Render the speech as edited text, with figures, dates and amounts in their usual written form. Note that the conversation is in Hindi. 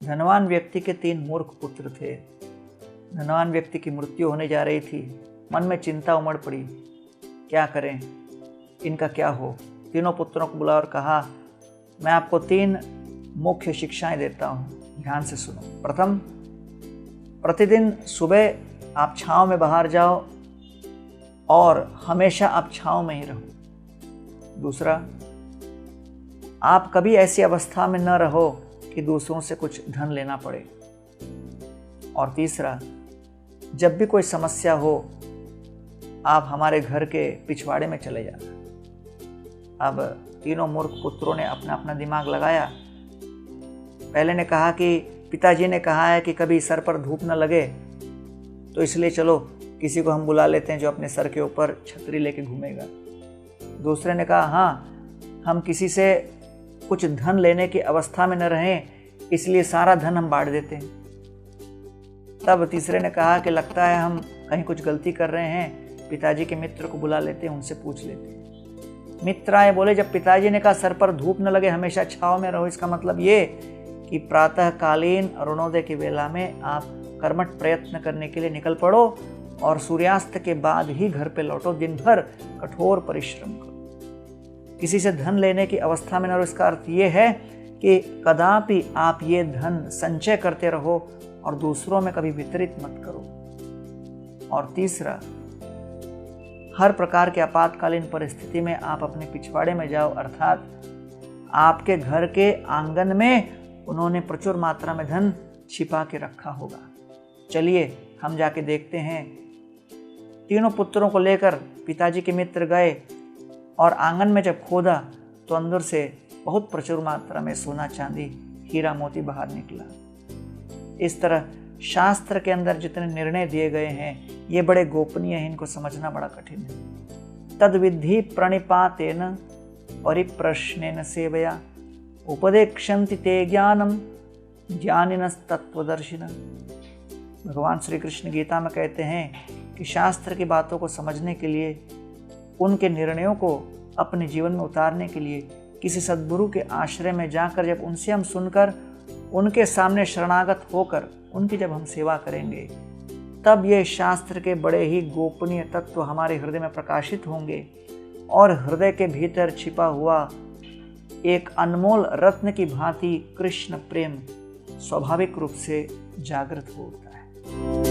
धनवान व्यक्ति के 3 मूर्ख पुत्र थे। धनवान व्यक्ति की मृत्यु होने जा रही थी। मन में चिंता उमड़ पड़ी, क्या करें, इनका क्या हो। तीनों पुत्रों को बुलाया और कहा, मैं आपको 3 मुख्य शिक्षाएं देता हूँ, ध्यान से सुनो। प्रथम, प्रतिदिन सुबह आप छांव में बाहर जाओ और हमेशा आप छांव में ही रहो। दूसरा, आप कभी ऐसी अवस्था में न रहो कि दूसरों से कुछ धन लेना पड़े। और तीसरा, जब भी कोई समस्या हो आप हमारे घर के पिछवाड़े में चले जाना। अब तीनों मूर्ख पुत्रों ने अपना अपना दिमाग लगाया। पहले ने कहा कि पिताजी ने कहा है कि कभी सर पर धूप न लगे, तो इसलिए चलो किसी को हम बुला लेते हैं जो अपने सर के ऊपर छतरी लेके घूमेगा। दूसरे ने कहा, हाँ, हम किसी से कुछ धन लेने की अवस्था में न रहें, इसलिए सारा धन हम बांट देते हैं। तब तीसरे ने कहा कि लगता है हम कहीं कुछ गलती कर रहे हैं, पिताजी के मित्र को बुला लेते हैं, उनसे पूछ लेते हैं। मित्र आए, बोले, जब पिताजी ने कहा सर पर धूप न लगे, हमेशा छांव में रहो, इसका मतलब ये कि प्रातःकालीन अरुणोदय की वेला में आप कर्मठ प्रयत्न करने के लिए निकल पड़ो और सूर्यास्त के बाद ही घर पे लौटो। दिन भर कठोर परिश्रम करो, किसी से धन लेने की अवस्था में न रहो। इसका अर्थ ये है कि कदापि आप ये धन संचय करते रहो और दूसरों में कभी वितरित मत करो। और तीसरा, हर प्रकार के आपातकालीन परिस्थिति में आप अपने पिछवाड़े में जाओ, अर्थात आपके घर के आंगन में उन्होंने प्रचुर मात्रा में धन छिपा के रखा होगा। चलिए हम जाके देखते हैं। तीनों पुत्रों को लेकर पिताजी के मित्र गए और आंगन में जब खोदा तो अंदर से बहुत प्रचुर मात्रा में सोना चांदी हीरा मोती बाहर निकला। इस तरह शास्त्र के अंदर जितने निर्णय दिए गए हैं ये बड़े गोपनीय हैं, इनको समझना बड़ा कठिन है। तद्विधि प्रणिपातेन परिप्रश्नेन सेवया उपदेक्षन्ति ते ज्ञानम ज्ञानिनस्तत्वदर्शिनः। भगवान श्री कृष्ण गीता में कहते हैं कि शास्त्र की बातों को समझने के लिए, उनके निर्णयों को अपने जीवन में उतारने के लिए किसी सद्गुरु के आश्रय में जाकर जब उनसे हम सुनकर उनके सामने शरणागत होकर उनकी जब हम सेवा करेंगे, तब ये शास्त्र के बड़े ही गोपनीय तत्व हमारे हृदय में प्रकाशित होंगे और हृदय के भीतर छिपा हुआ एक अनमोल रत्न की भांति कृष्ण प्रेम स्वाभाविक रूप से जागृत होता है।